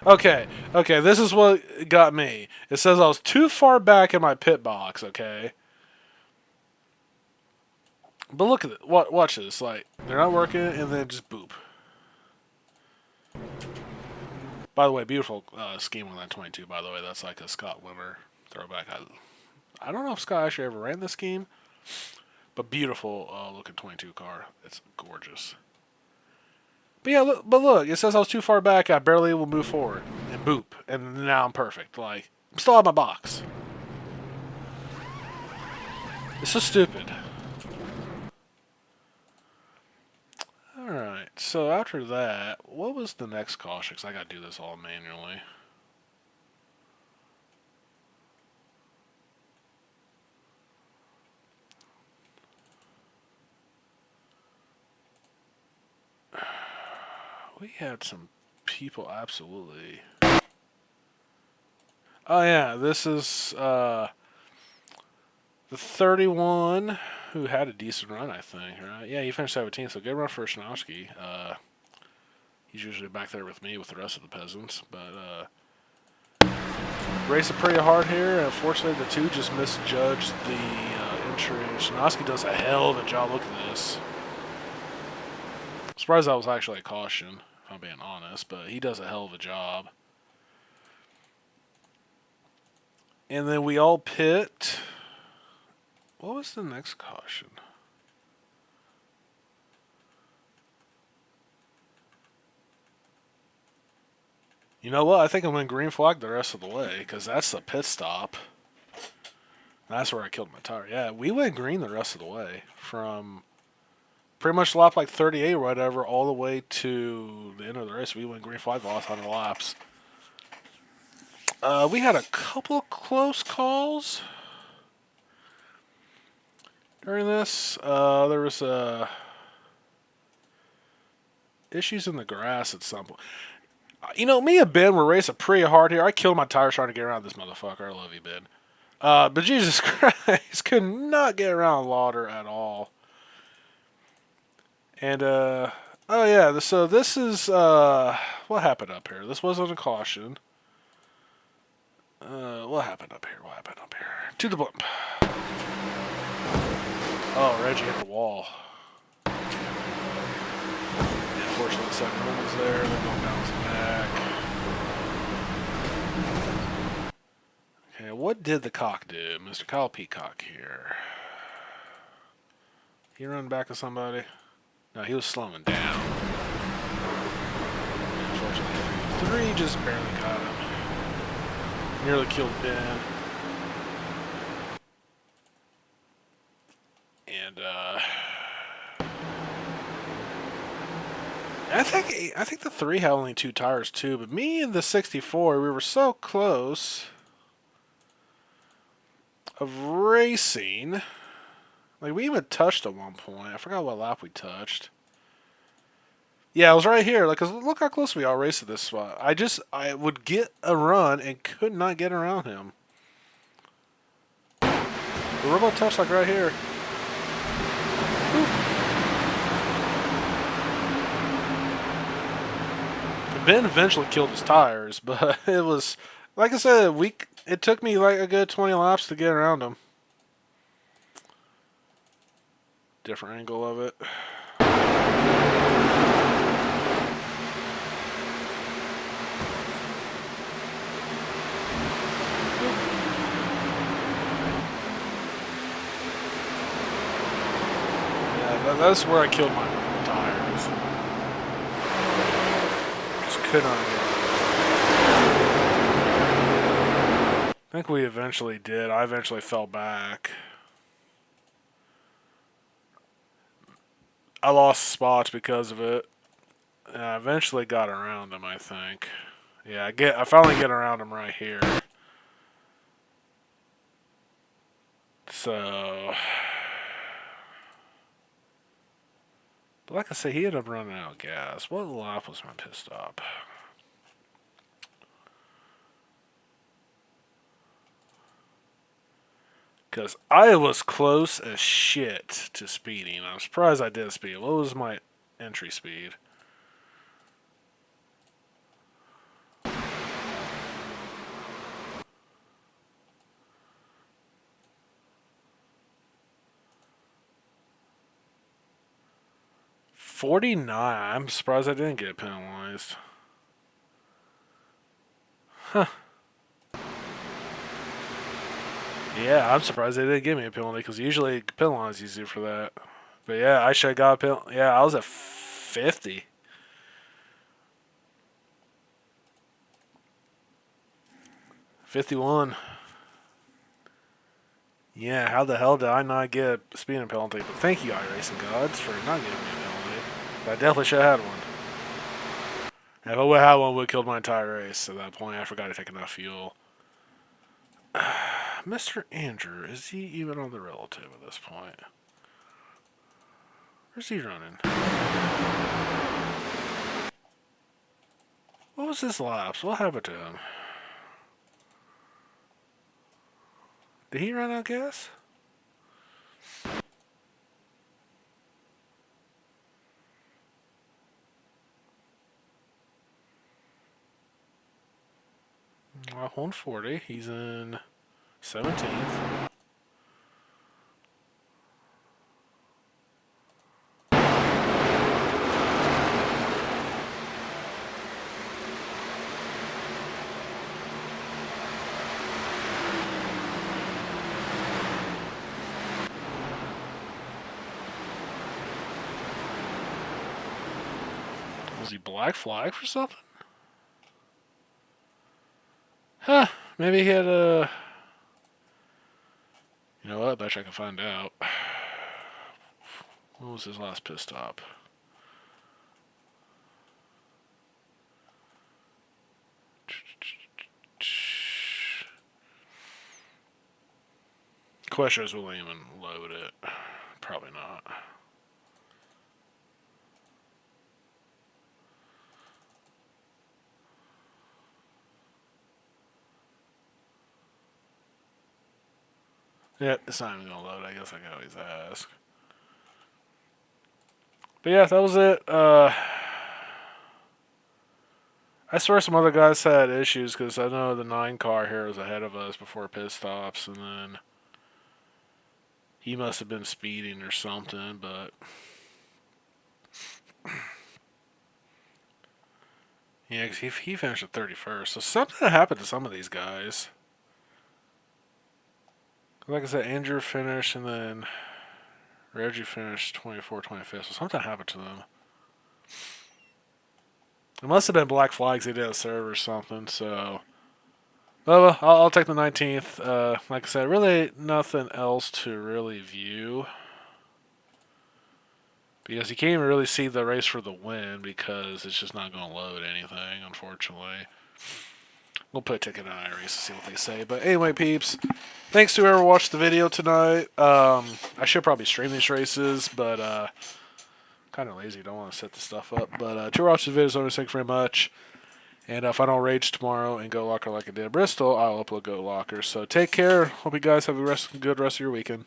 Okay, this is what got me. It says I was too far back in my pit box, okay? But look at it. Watch this. Like, they're not working, and then just boop. By the way, beautiful scheme on that 22, by the way. That's like a Scott Wimmer throwback. I don't know if Scott actually ever ran this scheme, but beautiful looking 22 car. It's gorgeous. But yeah, look, it says I was too far back. I barely will move forward, and boop, and now I'm perfect. Like, I'm still out of my box. It's so stupid. Alright, so after that, what was the next caution? Because I got to do this all manually. We had some people absolutely. Oh yeah, this is the 31 who had a decent run, I think. Right? Yeah, he finished 17th, so good run for Shinowski. He's usually back there with me with the rest of the peasants, but racing pretty hard here. Unfortunately, the two just misjudged the entry. Shinowski does a hell of a job. Look at this. I'm surprised that was actually a caution, if I'm being honest, but he does a hell of a job. And then we all pit. What was the next caution? You know what? I think I'm in green flag the rest of the way, because that's the pit stop. That's where I killed my tire. Yeah, we went green the rest of the way. From pretty much lap like 38 or whatever, all the way to the end of the race. We went green flag the last 100 laps. We had a couple of close calls during this. There was issues in the grass at some point. You know, me and Ben were racing pretty hard here. I killed my tires trying to get around this motherfucker. I love you, Ben. But Jesus Christ, could not get around Lauder at all. And, oh yeah, so this is, what happened up here? This wasn't a caution. What happened up here? To the blimp. Oh, Reggie hit the wall. Unfortunately, the second one was there. They're going bounce back. Okay, what did the cock do? Mr. Kyle Peacock here. He run back to somebody? No, he was slowing down. Unfortunately, 3 just barely got him. Nearly killed Ben. And I think the 3 had only 2 tires too, but me and the 64, we were so close of racing. Like, we even touched at one point. I forgot what lap we touched. Yeah, it was right here. Like, 'cause look how close we are racing this spot. I would get a run and could not get around him. We're about to touch, like, right here. Ben eventually killed his tires, but it was, like I said, it took me like a good 20 laps to get around him. Different angle of it. Yeah, that's where I killed my tires. Just could not get it. I think we eventually did. I eventually fell back. I lost spots because of it. And I eventually got around him, I think. Yeah, I finally get around him right here. So But like I say, he ended up running out of gas. What lap was my pit stop? Because I was close as shit to speeding. I'm surprised I did speed. What was my entry speed? $49. I'm surprised I didn't get penalized. Huh. Yeah, I'm surprised they didn't give me a penalty because usually penalize you for that. But yeah, I should have got a penalty. Yeah, I was at 50. 51. Yeah, how the hell did I not get a speeding penalty? But thank you, iRacing gods, for not giving me a penalty. But I definitely should have had one. If I would have had one, would have killed my entire race. At that point, I forgot to take enough fuel. Mr. Andrew, is he even on the relative at this point? Where's he running? What was his laps? What happened to him? Did he run out of gas? Well, 140. He's in 17th. Was he black flag for something? Huh. Maybe he had a... You know what? I bet you I can find out. What was his last pit stop? Question is, will they even load it? Probably not. Yeah, it's not even gonna load. I guess I can always ask. But yeah, that was it. I swear some other guys had issues because I know the 9 car here was ahead of us before pit stops, and then he must have been speeding or something, but yeah, because he finished at 31st. So something happened to some of these guys. Like I said, Andrew finished, and then Reggie finished 24, 25th. So something happened to them. It must have been black flags they didn't serve or something, so... Well, I'll take the 19th. Like I said, really nothing else to really view. Because you can't even really see the race for the win because it's just not going to load anything, unfortunately. We'll put a ticket on iRacing to see what they say. But anyway, peeps, thanks to whoever watched the video tonight. I should probably stream these races, but kind of lazy. Don't want to set the stuff up. But to whoever watched the video, thank you very much. And if I don't rage tomorrow and go locker like I did at Bristol, I'll upload Go Locker. So take care. Hope you guys have a good rest of your weekend.